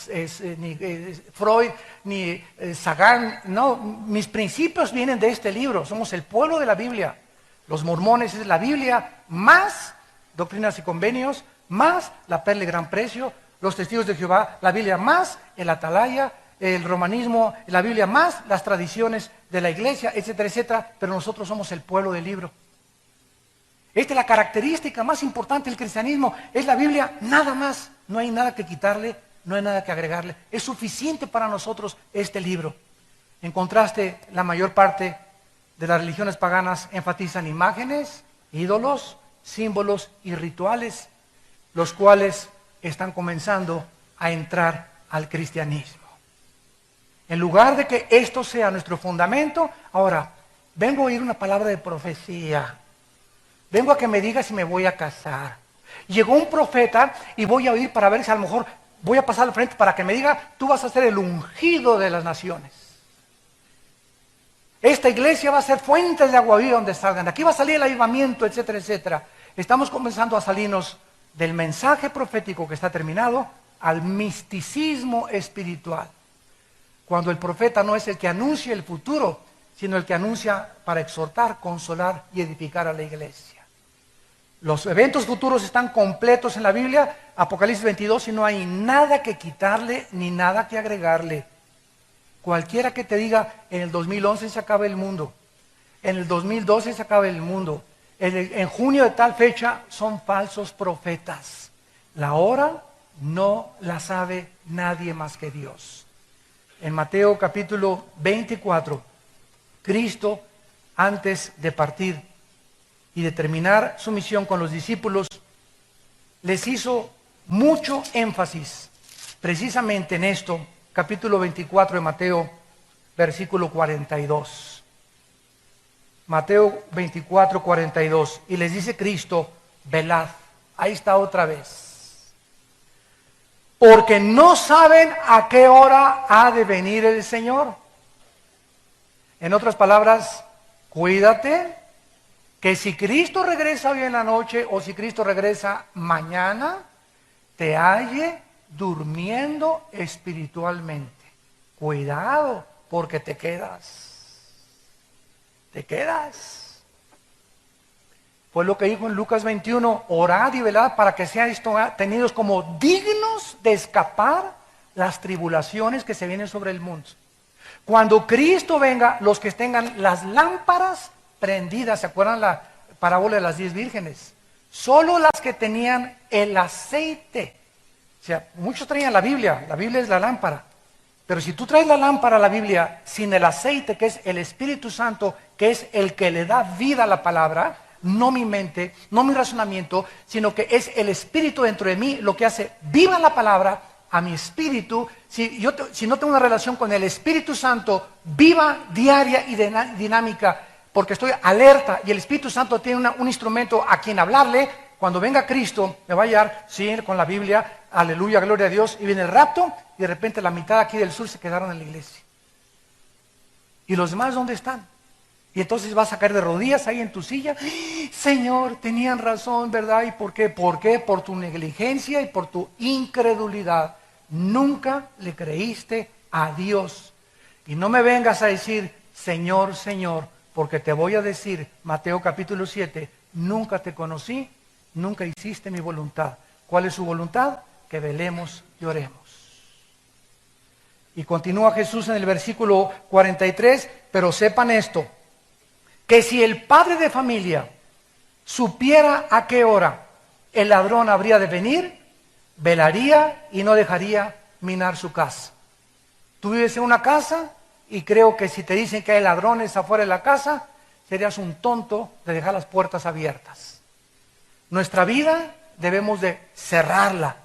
Freud, ni Sagan. No, mis principios vienen de este libro. Somos el pueblo de la Biblia. Los mormones es la Biblia más Doctrinas y Convenios, más la Perla de Gran Precio. Los Testigos de Jehová, la Biblia más el Atalaya, el romanismo, la Biblia más las tradiciones de la iglesia, etcétera, etcétera. Pero nosotros somos el pueblo del libro. Esta es la característica más importante del cristianismo. Es la Biblia, nada más. No hay nada que quitarle, no hay nada que agregarle. Es suficiente para nosotros este libro. En contraste, la mayor parte de las religiones paganas enfatizan imágenes, ídolos, símbolos y rituales, los cuales están comenzando a entrar al cristianismo. En lugar de que esto sea nuestro fundamento, ahora, vengo a oír una palabra de profecía. Vengo a que me diga si me voy a casar. Llegó un profeta y voy a oír para ver si a lo mejor voy a pasar al frente para que me diga, tú vas a ser el ungido de las naciones. Esta iglesia va a ser fuentes de agua viva donde salgan. Aquí va a salir el avivamiento, etcétera, etcétera. Estamos comenzando a salirnos del mensaje profético que está terminado al misticismo espiritual. Cuando el profeta no es el que anuncia el futuro, sino el que anuncia para exhortar, consolar y edificar a la iglesia. Los eventos futuros están completos en la Biblia, Apocalipsis 22, y no hay nada que quitarle ni nada que agregarle. Cualquiera que te diga, en el 2011 se acaba el mundo, en el 2012 se acaba el mundo, en junio de tal fecha, son falsos profetas. La hora no la sabe nadie más que Dios. En Mateo capítulo 24, Cristo, antes de partir y de terminar su misión con los discípulos, les hizo mucho énfasis precisamente en esto, capítulo 24 de Mateo, versículo 42. Mateo 24, 42. Y les dice Cristo, velad. Ahí está otra vez. Porque no saben a qué hora ha de venir el Señor. En otras palabras, cuídate que si Cristo regresa hoy en la noche o si Cristo regresa mañana, te halle durmiendo espiritualmente. Cuidado, porque te quedas. Te quedas. Fue lo que dijo en Lucas 21, orad y velad para que seáis tenidos como dignos de escapar las tribulaciones que se vienen sobre el mundo. Cuando Cristo venga, los que tengan las lámparas prendidas, ¿se acuerdan la parábola de las 10 vírgenes? Solo las que tenían el aceite. O sea, muchos traían la Biblia es la lámpara. Pero si tú traes la lámpara a la Biblia sin el aceite, que es el Espíritu Santo, que es el que le da vida a la palabra, no mi mente, no mi razonamiento, sino que es el Espíritu dentro de mí lo que hace viva la palabra a mi espíritu. Si no tengo una relación con el Espíritu Santo viva, diaria y dinámica, porque estoy alerta y el Espíritu Santo tiene un instrumento a quien hablarle, cuando venga Cristo me va a hallar, sí, con la Biblia, aleluya, gloria a Dios, y viene el rapto y de repente la mitad aquí del sur se quedaron en la iglesia. ¿Y los demás dónde están? Y entonces vas a caer de rodillas ahí en tu silla. Señor, tenían razón, ¿verdad? ¿Y por qué? ¿Por qué? Por tu negligencia y por tu incredulidad. Nunca le creíste a Dios. Y no me vengas a decir, Señor, Señor, porque te voy a decir, Mateo capítulo 7, nunca te conocí, nunca hiciste mi voluntad. ¿Cuál es su voluntad? Que velemos y oremos. Y continúa Jesús en el versículo 43, pero sepan esto, que si el padre de familia supiera a qué hora el ladrón habría de venir, velaría y no dejaría minar su casa. Tú vives en una casa y creo que si te dicen que hay ladrones afuera de la casa, serías un tonto de dejar las puertas abiertas. Nuestra vida debemos de cerrarla,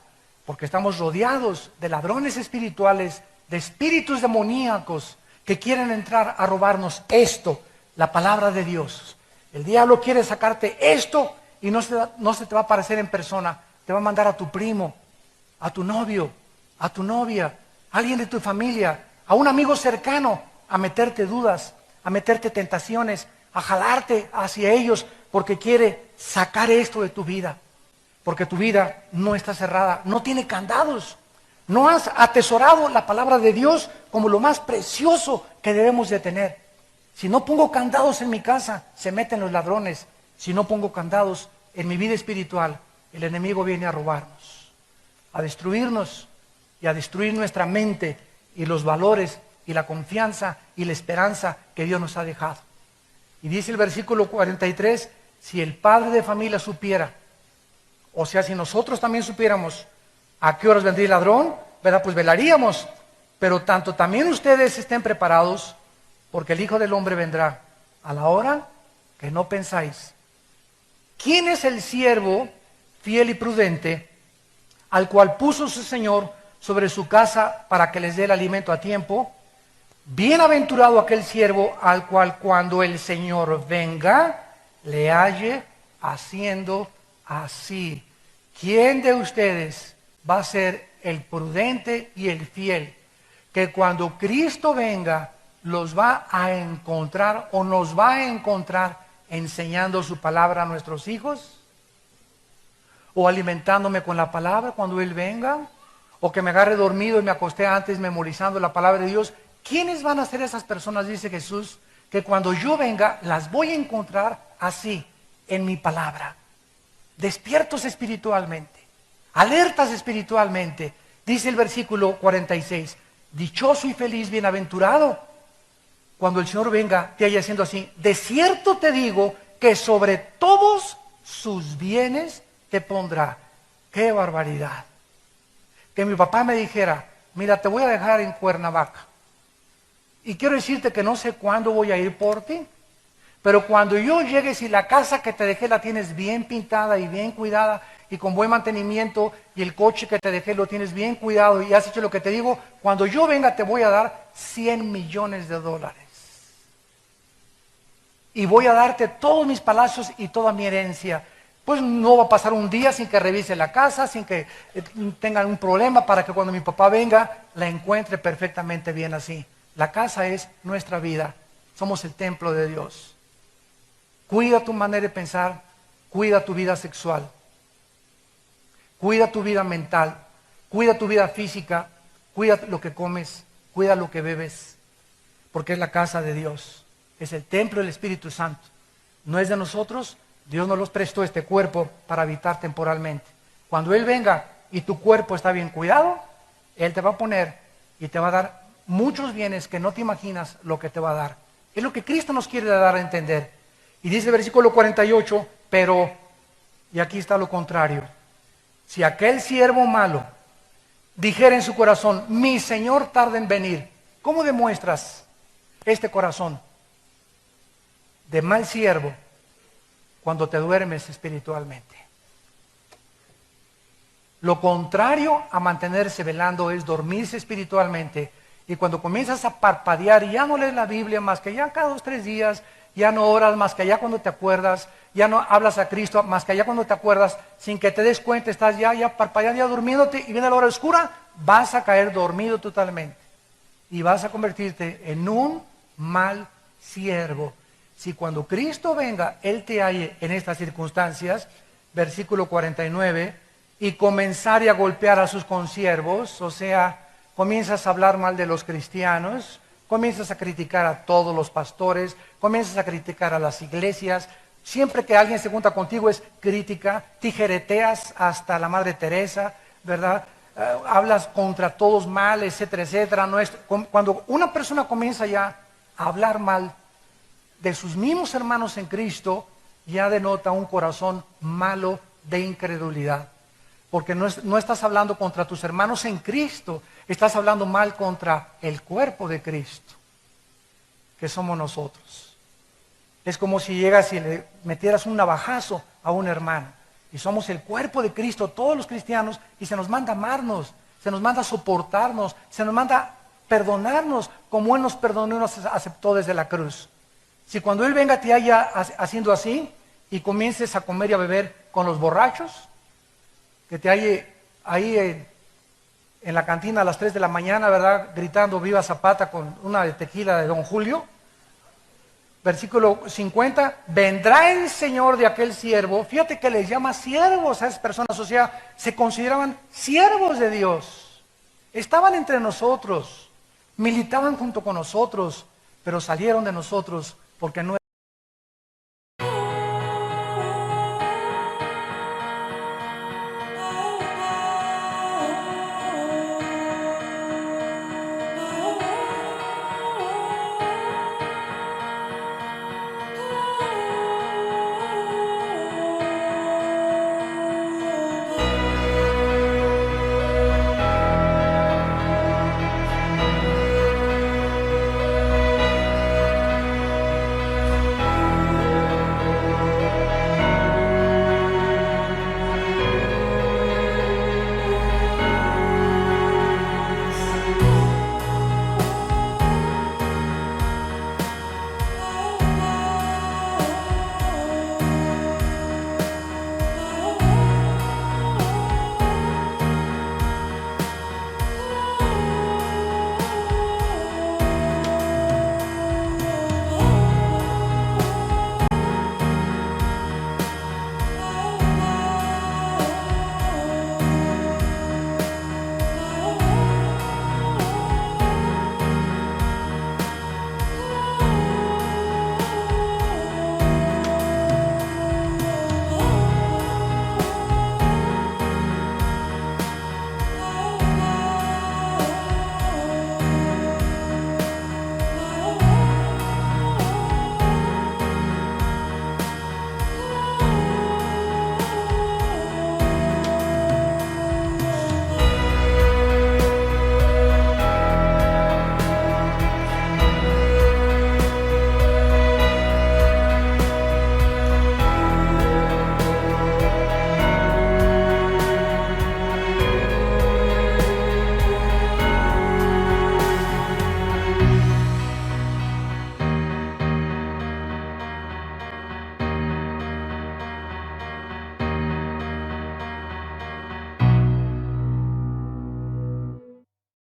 porque estamos rodeados de ladrones espirituales, de espíritus demoníacos que quieren entrar a robarnos esto, la palabra de Dios. El diablo quiere sacarte esto y no se te va a aparecer en persona, te va a mandar a tu primo, a tu novio, a tu novia, a alguien de tu familia, a un amigo cercano a meterte dudas, a meterte tentaciones, a jalarte hacia ellos porque quiere sacar esto de tu vida. Porque tu vida no está cerrada, no tiene candados. No has atesorado la palabra de Dios como lo más precioso que debemos de tener. Si no pongo candados en mi casa, se meten los ladrones. Si no pongo candados en mi vida espiritual, el enemigo viene a robarnos, a destruirnos y a destruir nuestra mente y los valores y la confianza y la esperanza que Dios nos ha dejado. Y dice el versículo 43, si el padre de familia supiera, o sea, si nosotros también supiéramos a qué horas vendría el ladrón, ¿verdad? Pues velaríamos. Pero tanto también ustedes estén preparados, porque el Hijo del Hombre vendrá a la hora que no pensáis. ¿Quién es el siervo fiel y prudente, al cual puso su Señor sobre su casa para que les dé el alimento a tiempo? Bienaventurado aquel siervo al cual cuando el Señor venga, le halle haciendo así. ¿Quién de ustedes va a ser el prudente y el fiel, que cuando Cristo venga los va a encontrar o nos va a encontrar enseñando su palabra a nuestros hijos? ¿O alimentándome con la palabra cuando Él venga? ¿O que me agarre dormido y me acosté antes memorizando la palabra de Dios? ¿Quiénes van a ser esas personas, dice Jesús, que cuando yo venga las voy a encontrar así, en mi palabra? Despiertos espiritualmente, alertas espiritualmente. Dice el versículo 46, dichoso y feliz, bienaventurado, cuando el Señor venga te haya haciendo así. De cierto te digo que sobre todos sus bienes te pondrá. ¡Qué barbaridad! Que mi papá me dijera, mira, te voy a dejar en Cuernavaca y quiero decirte que no sé cuándo voy a ir por ti, pero cuando yo llegue, si la casa que te dejé la tienes bien pintada y bien cuidada y con buen mantenimiento, y el coche que te dejé lo tienes bien cuidado y has hecho lo que te digo, cuando yo venga te voy a dar $100 millones. Y voy a darte todos mis palacios y toda mi herencia. Pues no va a pasar un día sin que revise la casa, sin que tengan un problema, para que cuando mi papá venga la encuentre perfectamente bien así. La casa es nuestra vida, somos el templo de Dios. Cuida tu manera de pensar, cuida tu vida sexual, cuida tu vida mental, cuida tu vida física, cuida lo que comes, cuida lo que bebes, porque es la casa de Dios, es el templo del Espíritu Santo. No es de nosotros, Dios nos los prestó este cuerpo para habitar temporalmente. Cuando Él venga y tu cuerpo está bien cuidado, Él te va a poner y te va a dar muchos bienes que no te imaginas lo que te va a dar. Es lo que Cristo nos quiere dar a entender. Y dice el versículo 48, pero, y aquí está lo contrario, si aquel siervo malo dijera en su corazón, mi Señor tarda en venir, ¿cómo demuestras este corazón de mal siervo? Cuando te duermes espiritualmente. Lo contrario a mantenerse velando es dormirse espiritualmente. Y cuando comienzas a parpadear y ya no lees la Biblia más que ya cada 2 o 3 días, ya no oras más que allá cuando te acuerdas, ya no hablas a Cristo más que allá cuando te acuerdas, sin que te des cuenta estás ya parpadeando, ya durmiéndote, y viene la hora oscura, vas a caer dormido totalmente. Y vas a convertirte en un mal siervo. Si cuando Cristo venga, Él te halle en estas circunstancias, versículo 49, y comenzare a golpear a sus consiervos, o sea, comienzas a hablar mal de los cristianos, comienzas a criticar a todos los pastores, comienzas a criticar a las iglesias, siempre que alguien se junta contigo es crítica, tijereteas hasta la Madre Teresa, ¿verdad? Hablas contra todos mal, etcétera, etcétera. Cuando una persona comienza ya a hablar mal de sus mismos hermanos en Cristo, ya denota un corazón malo de incredulidad. Porque no estás hablando contra tus hermanos en Cristo, estás hablando mal contra el cuerpo de Cristo, que somos nosotros. Es como si llegas y le metieras un navajazo a un hermano. Y somos el cuerpo de Cristo, todos los cristianos, y se nos manda amarnos, se nos manda soportarnos, se nos manda perdonarnos como Él nos perdonó y nos aceptó desde la cruz. Si cuando Él venga te haya haciendo así y comiences a comer y a beber con los borrachos, que te halle ahí en la cantina a las 3 de la mañana, ¿verdad? Gritando viva Zapata con una de tequila de Don Julio. Versículo 50, vendrá el Señor de aquel siervo. Fíjate que les llama siervos a esas personas, o sea, se consideraban siervos de Dios. Estaban entre nosotros, militaban junto con nosotros, pero salieron de nosotros porque no